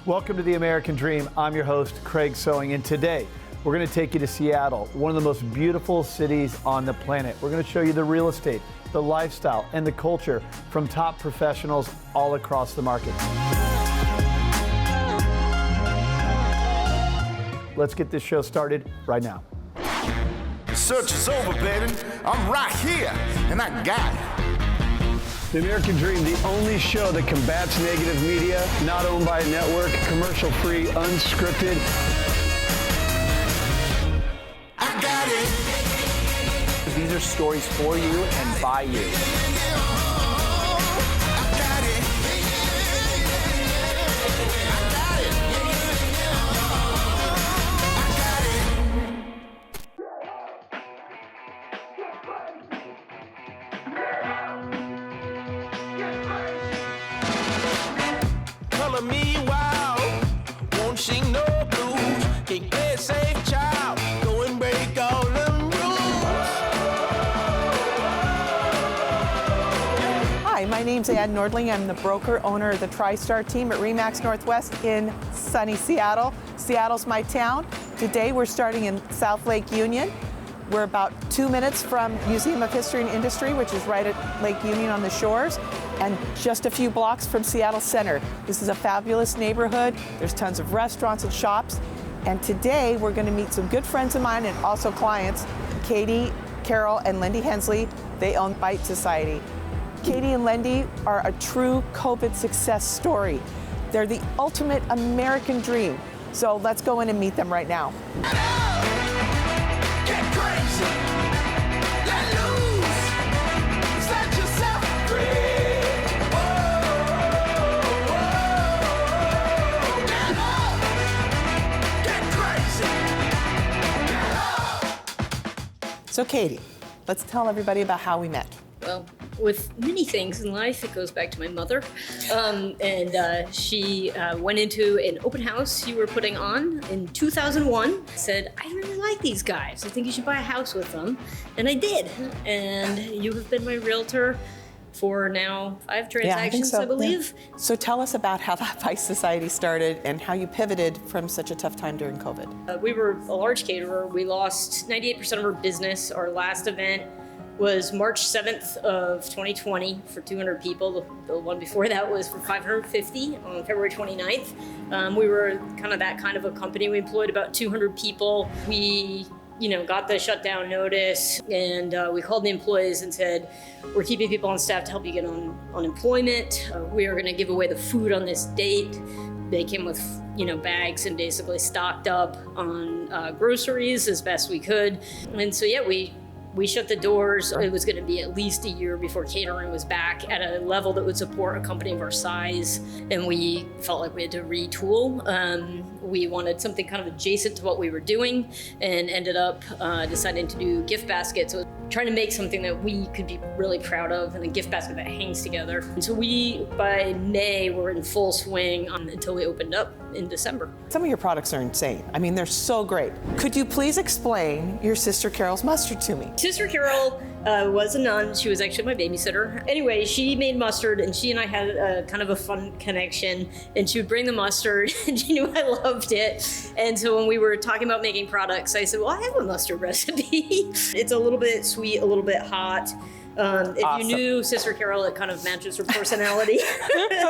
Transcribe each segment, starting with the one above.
Welcome to the American Dream. I'm your host, Craig Sewing, and today we're going to take you to Seattle, one of the most beautiful cities on the planet. We're going to show you the real estate, the lifestyle, and the culture from top professionals all across the market. Let's get this show started right now. The search is over, baby. I'm right here, and I got it. The American Dream, the only show that combats negative media, not owned by a network, commercial-free, unscripted. I got it. These are stories for you and by you. I got it. I got it. Color me wild, won't sing no blues. Can't play a safe child, go and break all them rules. Hi, my name's Ann Nordling. I'm the broker, owner of the TriStar team at RE/MAX Northwest in sunny Seattle. Seattle's my town. Today we're starting in South Lake Union. We're about 2 minutes from Museum of History and Industry, which is right at Lake Union on the shores, and just a few blocks from Seattle Center. This is a fabulous neighborhood. There's tons of restaurants and shops. And today we're going to meet some good friends of mine and also clients, Katie, Carol, and Lindy Hensley. They own Bite Society. Katie and Lindy are a true COVID success story. They're the ultimate American dream. So let's go in and meet them right now. Get crazy, let loose, set yourself free. Whoa, whoa, get up, get crazy, get up. So Katie, let's tell everybody about how we met. Well, with many things in life, it goes back to my mother. She went into an open house you were putting on in 2001. Said, I really like these guys. I think you should buy a house with them. And I did. And you have been my realtor for now 5 transactions, I believe. Yeah. So tell us about how that Bite Society started and how you pivoted from such a tough time during COVID. We were a large caterer. We lost 98% of our business. Our last event was March 7th of 2020 for 200 people. The one before that was for 550 on February 29th. We were that kind of a company. We employed about 200 people. We, got the shutdown notice, and we called the employees and said, we're keeping people on staff to help you get on unemployment. We are gonna give away the food on this date. They came with, bags and basically stocked up on groceries as best we could. And so, we shut the doors. It was going to be at least a year before catering was back at a level that would support a company of our size. And we felt like we had to retool. We wanted something kind of adjacent to what we were doing and ended up deciding to do gift baskets. So trying to make something that we could be really proud of and a gift basket that hangs together. And so by May, were in full swing until we opened up in December. Some of your products are insane. I mean, they're so great. Could you please explain your Sister Carol's mustard to me? Sister Carol was a nun. She was actually my babysitter. Anyway, she made mustard, and she and I had a kind of a fun connection. And she would bring the mustard, and she knew I loved it. And so when we were talking about making products, I said, well, I have a mustard recipe. It's a little bit sweet, a little bit hot. If Awesome. you knew Sister Carol, it kind of matches her personality.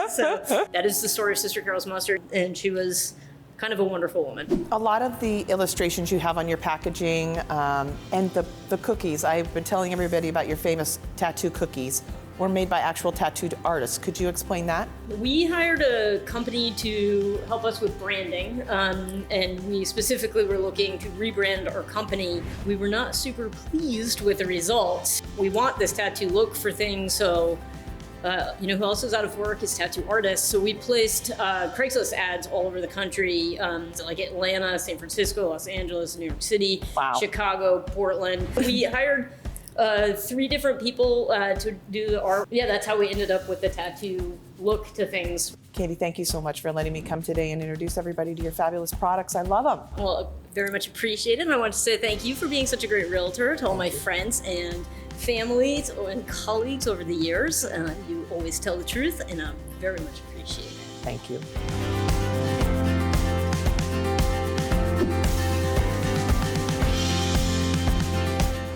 So that is the story of Sister Carol's mustard, and she was kind of a wonderful woman. A lot of the illustrations you have on your packaging and the cookies, I've been telling everybody about your famous tattoo cookies, were made by actual tattooed artists. Could you explain that? We hired a company to help us with branding, and we specifically were looking to rebrand our company. We were not super pleased with the results. We want this tattoo look for things, so who else is out of work is tattoo artists. So we placed Craigslist ads all over the country, like Atlanta, San Francisco, Los Angeles, New York City, Wow. Chicago, Portland. We hired 3 different people to do the art. Yeah, that's how we ended up with the tattoo look to things. Katie, thank you so much for letting me come today and introduce everybody to your fabulous products. I love them. Well, very much appreciated. And I want to say thank you for being such a great realtor to all my friends and families and colleagues over the years. You always tell the truth, and I very much appreciate it. Thank you.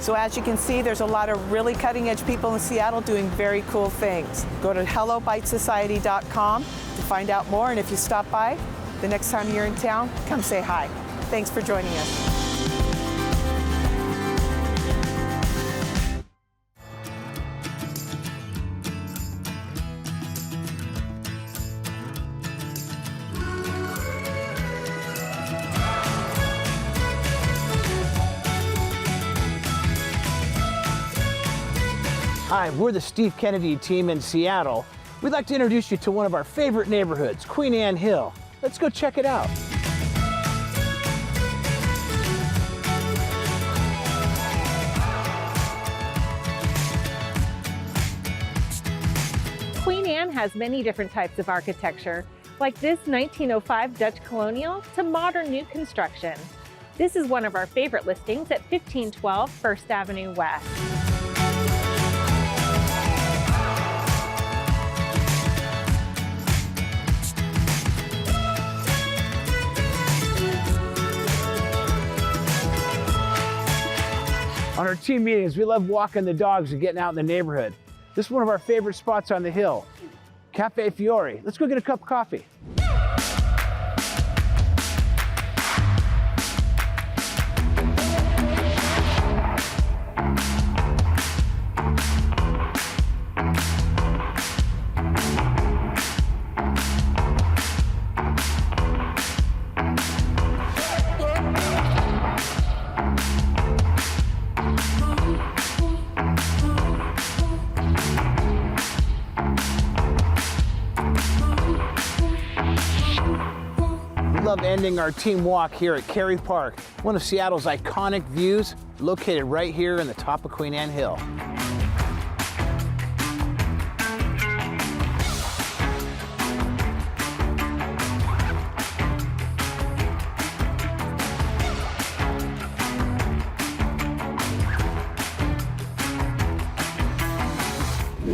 So as you can see, there's a lot of really cutting edge people in Seattle doing very cool things. Go to hellobitesociety.com to find out more, and if you stop by the next time you're in town, come say hi. Thanks for joining us. Hi, we're the Steve Kennedy team in Seattle. We'd like to introduce you to one of our favorite neighborhoods, Queen Anne Hill. Let's go check it out. Queen Anne has many different types of architecture, like this 1905 Dutch colonial to modern new construction. This is one of our favorite listings at 1512 First Avenue West. On our team meetings, we love walking the dogs and getting out in the neighborhood. This is one of our favorite spots on the hill, Cafe Fiore. Let's go get a cup of coffee. We love ending our team walk here at Cary Park, one of Seattle's iconic views, located right here in the top of Queen Anne Hill.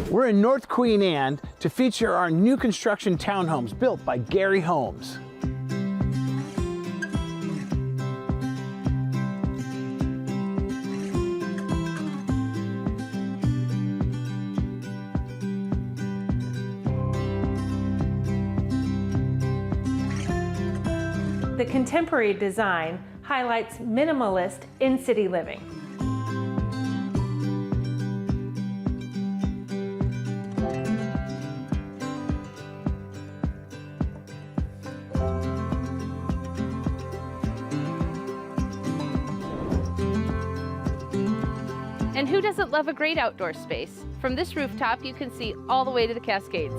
We're in North Queen Anne to feature our new construction townhomes built by Gary Homes. The contemporary design highlights minimalist in-city living. And who doesn't love a great outdoor space? From this rooftop, you can see all the way to the Cascades.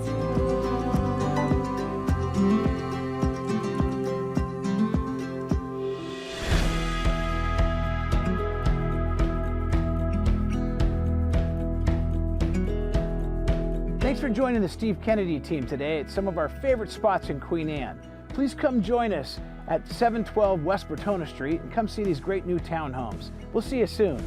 Thanks for joining the Steve Kennedy team today at some of our favorite spots in Queen Anne. Please come join us at 712 West Bertona Street and come see these great new townhomes. We'll see you soon.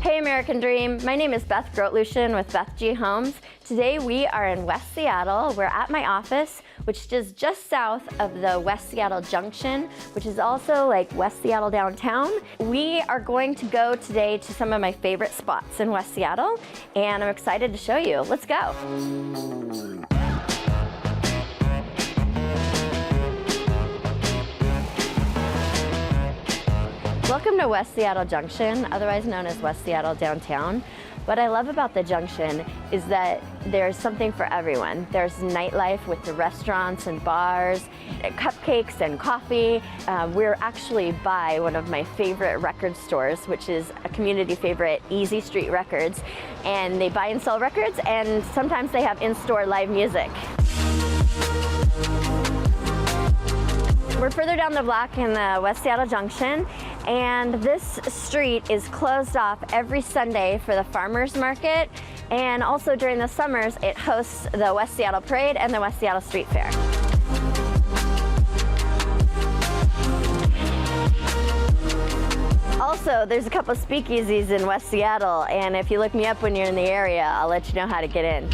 Hey American Dream, my name is Beth Grotelueschen with Beth G Homes. Today we are in West Seattle. We're at my office, which is just south of the West Seattle Junction, which is also like West Seattle downtown. We are going to go today to some of my favorite spots in West Seattle, and I'm excited to show you. Let's go. Welcome to West Seattle Junction, otherwise known as West Seattle Downtown. What I love about the Junction is that there's something for everyone. There's nightlife with the restaurants and bars, cupcakes and coffee. We're actually by one of my favorite record stores, which is a community favorite, Easy Street Records. And they buy and sell records, and sometimes they have in-store live music. We're further down the block in the West Seattle Junction, And this street is closed off every Sunday for the farmers market, and also during the summers it hosts the West Seattle Parade and the West Seattle Street Fair. Also, there's a couple speakeasies in West Seattle, and if you look me up when you're in the area, I'll let you know how to get in.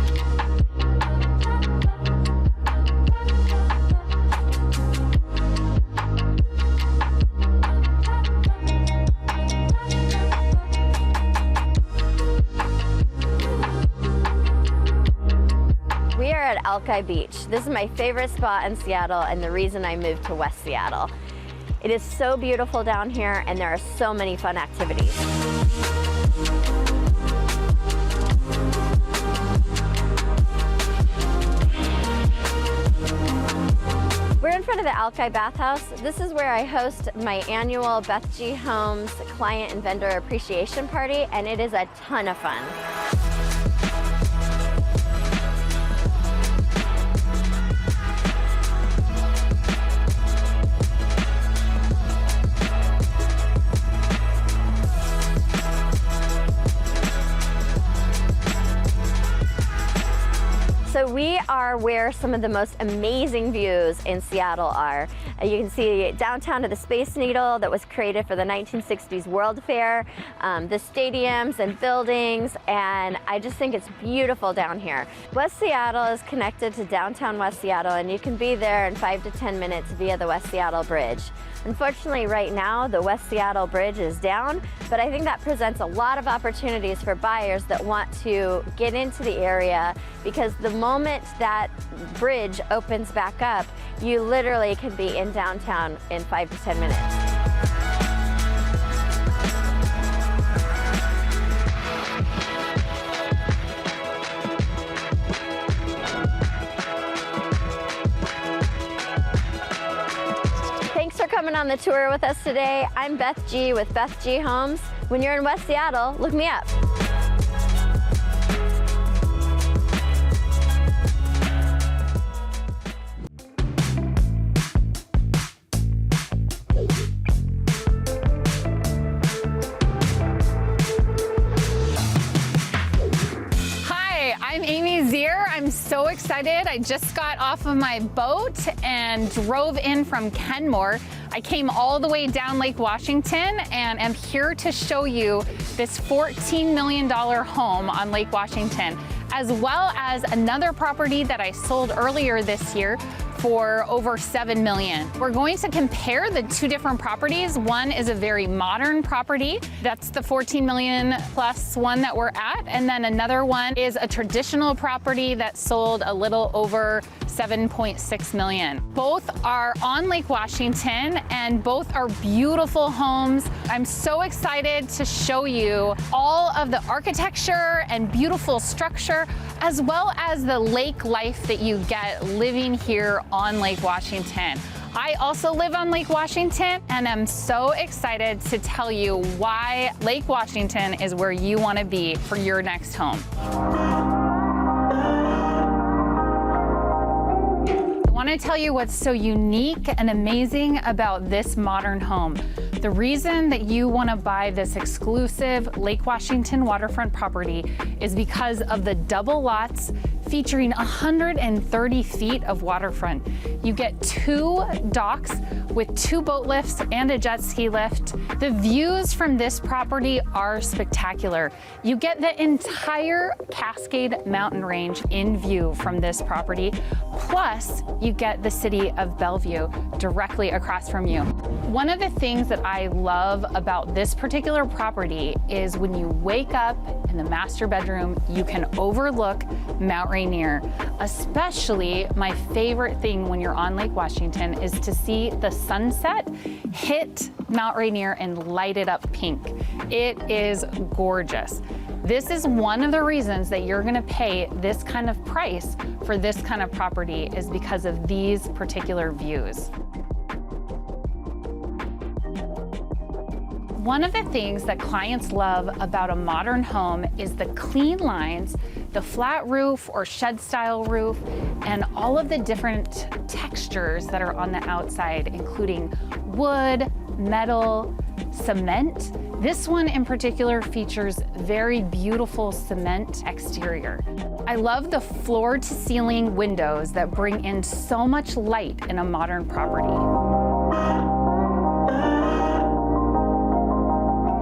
We are at Alki Beach. This is my favorite spot in Seattle and the reason I moved to West Seattle. It is so beautiful down here and there are so many fun activities. We're in front of the Alki Bathhouse. This is where I host my annual Beth G. Homes Client and Vendor Appreciation Party, and it is a ton of fun. So we are where some of the most amazing views in Seattle are. You can see downtown to the Space Needle that was created for the 1960s World Fair, the stadiums and buildings, and I just think it's beautiful down here. West Seattle is connected to downtown West Seattle, and you can be there in 5 to 10 minutes via the West Seattle Bridge. Unfortunately, right now, the West Seattle Bridge is down, but I think that presents a lot of opportunities for buyers that want to get into the area, because the moment that bridge opens back up, you literally can be in downtown in 5 to 10 minutes. Thanks for coming on the tour with us today. I'm Beth G with Beth G Homes. When you're in West Seattle, look me up. I'm Amy Zier. I'm so excited. I just got off of my boat and drove in from Kenmore. I came all the way down Lake Washington and am here to show you this $14 million home on Lake Washington, as well as another property that I sold earlier this year for over $7 million. We're going to compare the two different properties. One is a very modern property. That's the $14 million plus one that we're at. And then another one is a traditional property that sold a little over $7.6 million. Both are on Lake Washington and both are beautiful homes. I'm so excited to show you all of the architecture and beautiful structure, as well as the lake life that you get living here on Lake Washington. I also live on Lake Washington and I'm so excited to tell you why Lake Washington is where you want to be for your next home. I want to tell you what's so unique and amazing about this modern home. The reason that you want to buy this exclusive Lake Washington waterfront property is because of the double lots featuring 130 feet of waterfront. You get 2 docks with 2 boat lifts and a jet ski lift. The views from this property are spectacular. You get the entire Cascade Mountain Range in view from this property, plus you get the city of Bellevue directly across from you. One of the things that I love about this particular property is when you wake up in the master bedroom, you can overlook Mount Rainier. Especially my favorite thing when you're on Lake Washington is to see the sunset hit Mount Rainier and light it up pink. It is gorgeous. This is one of the reasons that you're gonna pay this kind of price for this kind of property, is because of these particular views. One of the things that clients love about a modern home is the clean lines, the flat roof or shed style roof, and all of the different textures that are on the outside, including wood, metal, cement. This one in particular features very beautiful cement exterior. I love the floor to ceiling windows that bring in so much light in a modern property.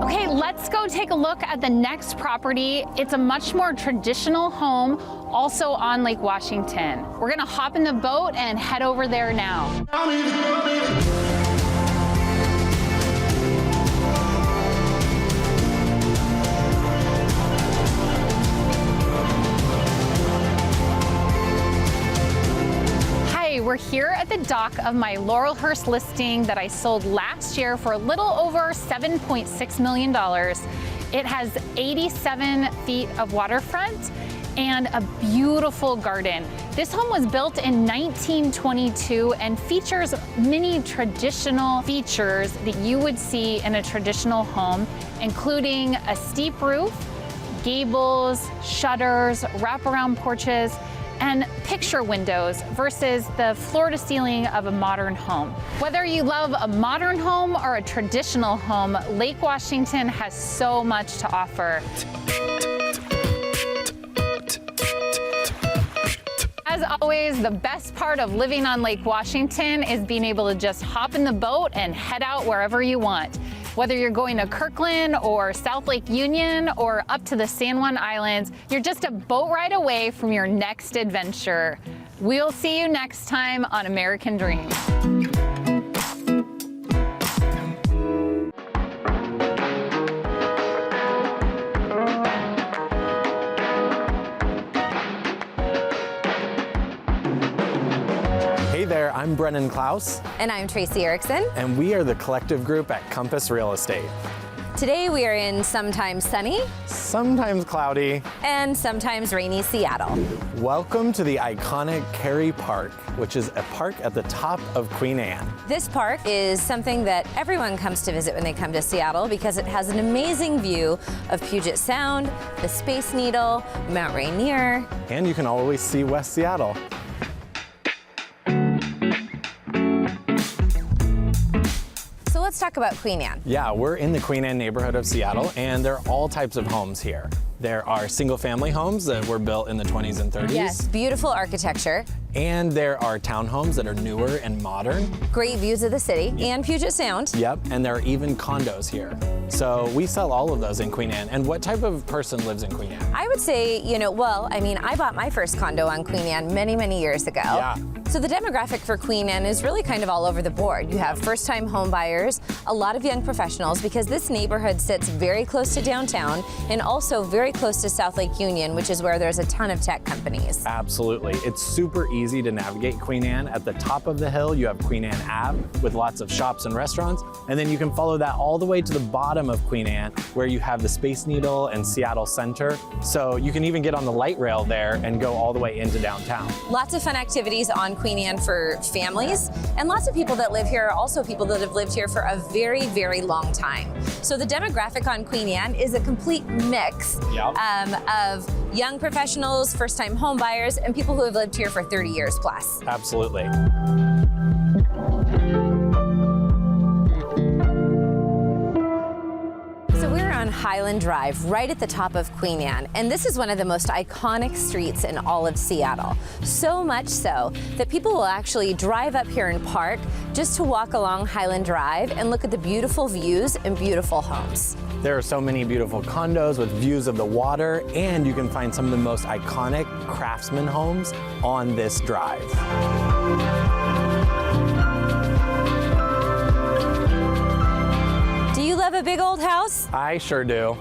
Okay, let's go take a look at the next property. It's a much more traditional home, also on Lake Washington. We're gonna hop in the boat and head over there now. We're here at the dock of my Laurelhurst listing that I sold last year for a little over $7.6 million. It has 87 feet of waterfront and a beautiful garden. This home was built in 1922 and features many traditional features that you would see in a traditional home, including a steep roof, gables, shutters, wraparound porches, and picture windows versus the floor to ceiling of a modern home. Whether you love a modern home or a traditional home, Lake Washington has so much to offer. As always, the best part of living on Lake Washington is being able to just hop in the boat and head out wherever you want. Whether you're going to Kirkland or South Lake Union or up to the San Juan Islands, you're just a boat ride away from your next adventure. We'll see you next time on American Dreams. Hey there, I'm Brennan Klaus. And I'm Tracy Erickson. And we are the collective group at Compass Real Estate. Today we are in sometimes sunny, sometimes cloudy, and sometimes rainy Seattle. Welcome to the iconic Cary Park, which is a park at the top of Queen Anne. This park is something that everyone comes to visit when they come to Seattle because it has an amazing view of Puget Sound, the Space Needle, Mount Rainier. And you can always see West Seattle. Let's talk about Queen Anne. Yeah, we're in the Queen Anne neighborhood of Seattle, and there are all types of homes here. There are single-family homes that were built in the 20s and 30s. Yes, beautiful architecture. And there are townhomes that are newer and modern. Great views of the city and Puget Sound. Yep, and there are even condos here. So we sell all of those in Queen Anne. And what type of person lives in Queen Anne? I would say, I bought my first condo on Queen Anne many, many years ago. Yeah. So the demographic for Queen Anne is really kind of all over the board. You have first-time home buyers, a lot of young professionals, because this neighborhood sits very close to downtown and also very close to South Lake Union, which is where there's a ton of tech companies. Absolutely. It's super easy to navigate Queen Anne. At the top of the hill, you have Queen Anne Ave with lots of shops and restaurants. And then you can follow that all the way to the bottom of Queen Anne, where you have the Space Needle and Seattle Center. So you can even get on the light rail there and go all the way into downtown. Lots of fun activities on Queen Anne for families, and lots of people that live here are also people that have lived here for a very, very long time. So the demographic on Queen Anne is a complete mix of young professionals, first-time home buyers, and people who have lived here for 30 years plus. Absolutely. On Highland Drive, right at the top of Queen Anne. And this is one of the most iconic streets in all of Seattle. So much so that people will actually drive up here and park just to walk along Highland Drive and look at the beautiful views and beautiful homes. There are so many beautiful condos with views of the water, and you can find some of the most iconic craftsman homes on this drive. Do you love a big old house? I sure do.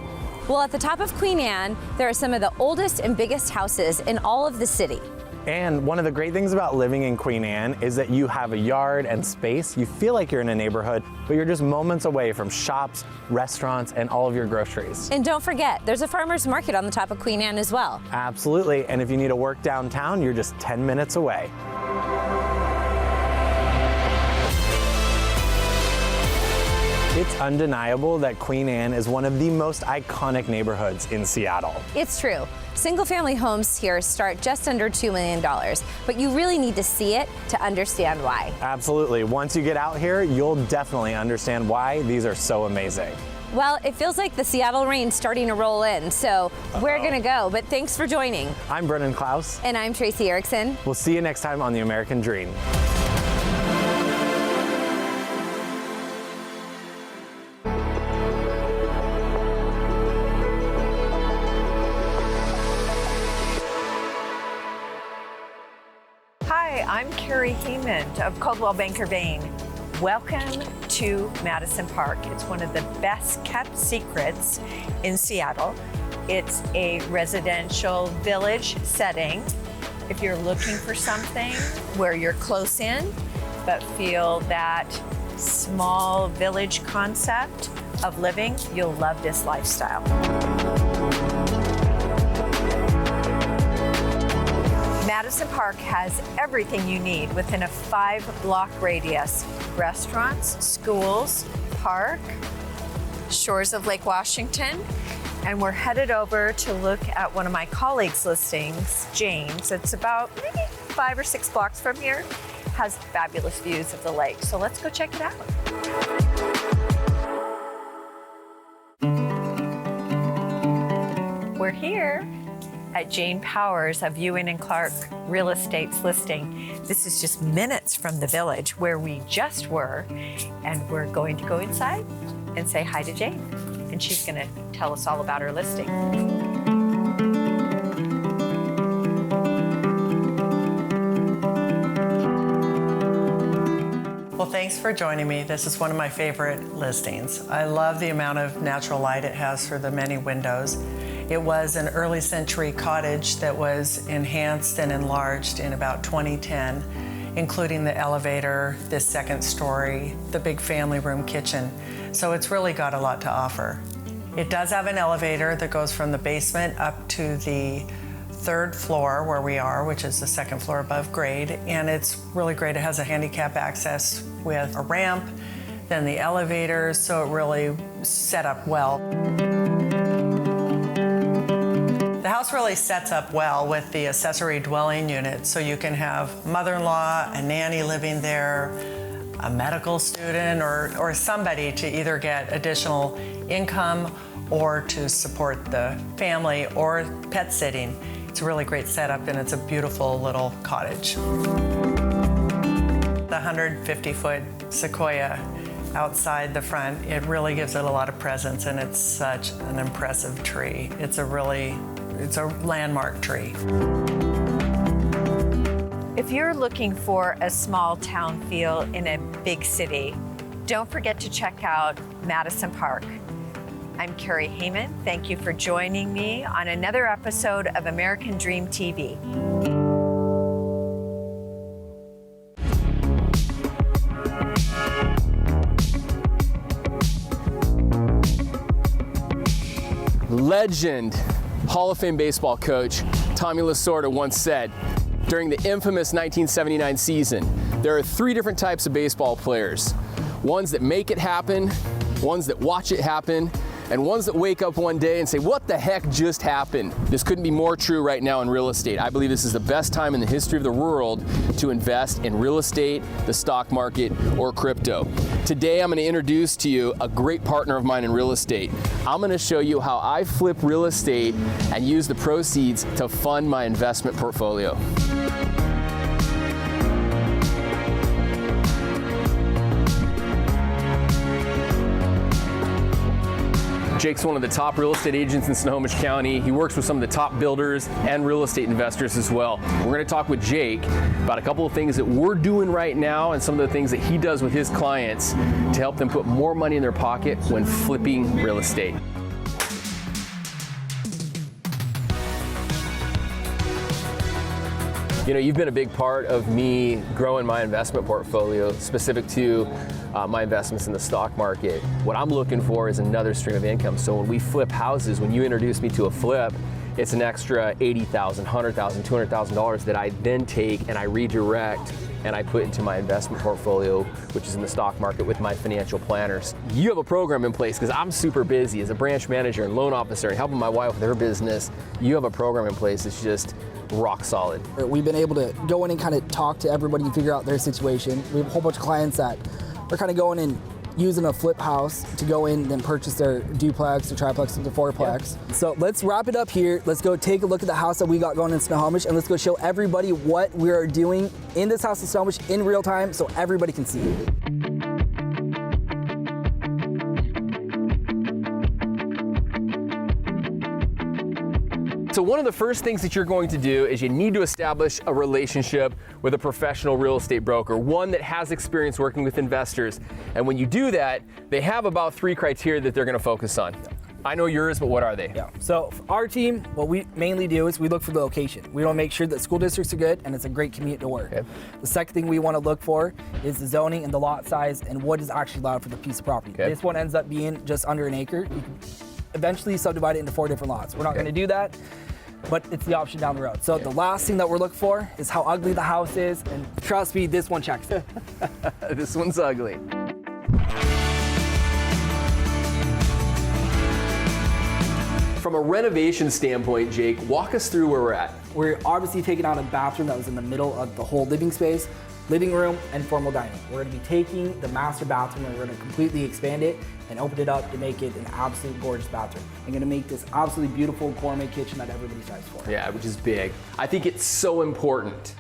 Well, at the top of Queen Anne, there are some of the oldest and biggest houses in all of the city. And one of the great things about living in Queen Anne is that you have a yard and space. You feel like you're in a neighborhood, but you're just moments away from shops, restaurants, and all of your groceries. And don't forget, there's a farmer's market on the top of Queen Anne as well. Absolutely, and if you need to work downtown, you're just 10 minutes away. It's undeniable that Queen Anne is one of the most iconic neighborhoods in Seattle. It's true. Single-family homes here start just under $2 million, but you really need to see it to understand why. Absolutely. Once you get out here, you'll definitely understand why these are so amazing. Well, it feels like the Seattle rain's starting to roll in, so we're gonna go, but thanks for joining. I'm Brennan Klaus. And I'm Tracy Erickson. We'll see you next time on The American Dream. Hi, I'm Carrie Hemond of Coldwell Banker Bain. Welcome to Madison Park. It's one of the best kept secrets in Seattle. It's a residential village setting. If you're looking for something where you're close in, but feel that small village concept of living, you'll love this lifestyle. Madison Park has everything you need within a 5-block radius. Restaurants, schools, park, shores of Lake Washington. And we're headed over to look at one of my colleagues' listings, Jane's. It's about maybe 5 or 6 blocks from here. Has fabulous views of the lake. So let's go check it out. We're here at Jane Powers of Ewing and Clark Real Estate's listing. This is just minutes from the village where we just were, and we're going to go inside and say hi to Jane, and she's going to tell us all about her listing. Well, thanks for joining me. This is one of my favorite listings. I love the amount of natural light it has for the many windows. It was an early century cottage that was enhanced and enlarged in about 2010, including the elevator, this second story, the big family room kitchen. So it's really got a lot to offer. It does have an elevator that goes from the basement up to the 3rd floor where we are, which is the 2nd floor above grade. And it's really great. It has a handicap access with a ramp, then the elevator, so it really set up well. The house really sets up well with the accessory dwelling unit, so you can have mother-in-law, a nanny living there, a medical student, or somebody to either get additional income or to support the family or pet sitting. It's a really great setup, and it's a beautiful little cottage. The 150-foot sequoia outside the front, it really gives it a lot of presence, and it's such an impressive tree. It's a landmark tree. If you're looking for a small town feel in a big city, don't forget to check out Madison Park. I'm Carrie Heyman. Thank you for joining me on another episode of American Dream TV. Legend Hall of Fame baseball coach Tommy Lasorda once said, during the infamous 1979 season, there are 3 different types of baseball players. Ones that make it happen, ones that watch it happen, and ones that wake up one day and say, what the heck just happened? This couldn't be more true right now in real estate. I believe this is the best time in the history of the world to invest in real estate, the stock market, or crypto. Today, I'm going to introduce to you a great partner of mine in real estate. I'm going to show you how I flip real estate and use the proceeds to fund my investment portfolio. Jake's one of the top real estate agents in Snohomish County. He works with some of the top builders and real estate investors as well. We're going to talk with Jake about a couple of things that we're doing right now and some of the things that he does with his clients to help them put more money in their pocket when flipping real estate. You know, you've been a big part of me growing my investment portfolio specific to my investments in the stock market. What I'm looking for is another stream of income. So when we flip houses, when you introduce me to a flip, it's an extra $80,000, $100,000, $200,000 that I then take and I redirect and I put into my investment portfolio, which is in the stock market with my financial planners. You have a program in place because I'm super busy as a branch manager and loan officer and helping my wife with her business. You have a program in place that's just rock solid. We've been able to go in and kind of talk to everybody and figure out their situation. We have a whole bunch of clients that are kind of going in using a flip house to go in and purchase their duplex, their triplex, and their fourplex. Yeah. So let's wrap it up here. Let's go take a look at the house that we got going in Snohomish, and let's go show everybody what we are doing in this house in Snohomish in real time so everybody can see it. So one of the first things that you're going to do is you need to establish a relationship with a professional real estate broker, one that has experience working with investors. And when you do that, they have about 3 criteria that they're going to focus on. I know yours, but what are they? Yeah. So for our team, what we mainly do is we look for the location. We want to make sure that school districts are good and it's a great commute to work. Okay. The second thing we want to look for is the zoning and the lot size and what is actually allowed for the piece of property. Okay. This one ends up being just under an acre. You can eventually subdivide it into 4 different lots. We're not going to do that, but it's the option down the road. So the last thing that we're looking for is how ugly the house is, and trust me, this one checks. This one's ugly. From a renovation standpoint, Jake, walk us through where we're at. We're obviously taking out a bathroom that was in the middle of the whole living space, living room, and formal dining. We're going to be taking the master bathroom and we're going to completely expand it and open it up to make it an absolute gorgeous bathroom. I'm going to make this absolutely beautiful gourmet kitchen that everybody strives for. Yeah, which is big. I think it's so important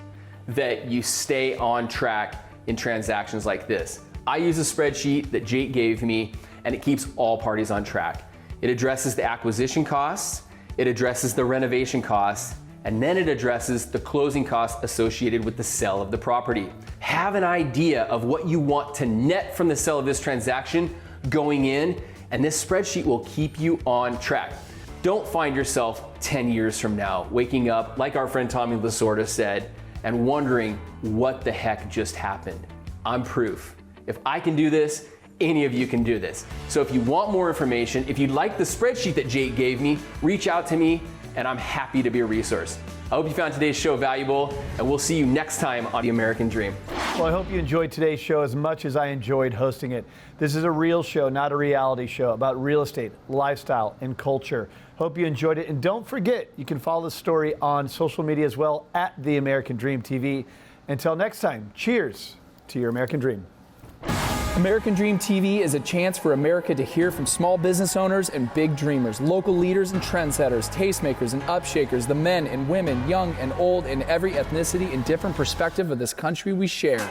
that you stay on track in transactions like this. I use a spreadsheet that Jake gave me, and it keeps all parties on track. It addresses the acquisition costs, it addresses the renovation costs, and then it addresses the closing costs associated with the sale of the property. Have an idea of what you want to net from the sale of this transaction going in, and this spreadsheet will keep you on track. Don't find yourself 10 years from now waking up, like our friend Tommy Lasorda said, and wondering what the heck just happened. I'm proof. If I can do this, any of you can do this. So if you want more information, if you'd like the spreadsheet that Jake gave me, reach out to me and I'm happy to be a resource. I hope you found today's show valuable, and we'll see you next time on The American Dream. Well, I hope you enjoyed today's show as much as I enjoyed hosting it. This is a real show, not a reality show, about real estate, lifestyle, and culture. Hope you enjoyed it, and don't forget, you can follow the story on social media as well, at The American Dream TV. Until next time, cheers to your American Dream. American Dream TV is a chance for America to hear from small business owners and big dreamers, local leaders and trendsetters, tastemakers and upshakers, the men and women, young and old, in every ethnicity and different perspective of this country we share.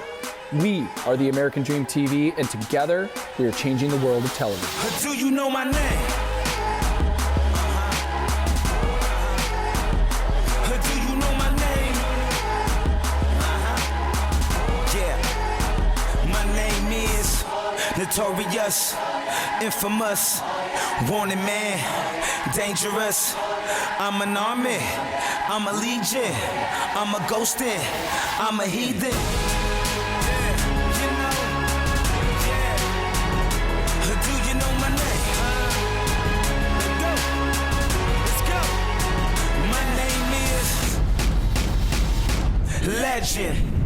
We are the American Dream TV, and together we are changing the world of television. Do you know my name? Notorious, infamous, wanted man, dangerous. I'm an army, I'm a legion, I'm a ghostin', I'm a heathen. Do you know my name? Let's go. My name is Legend.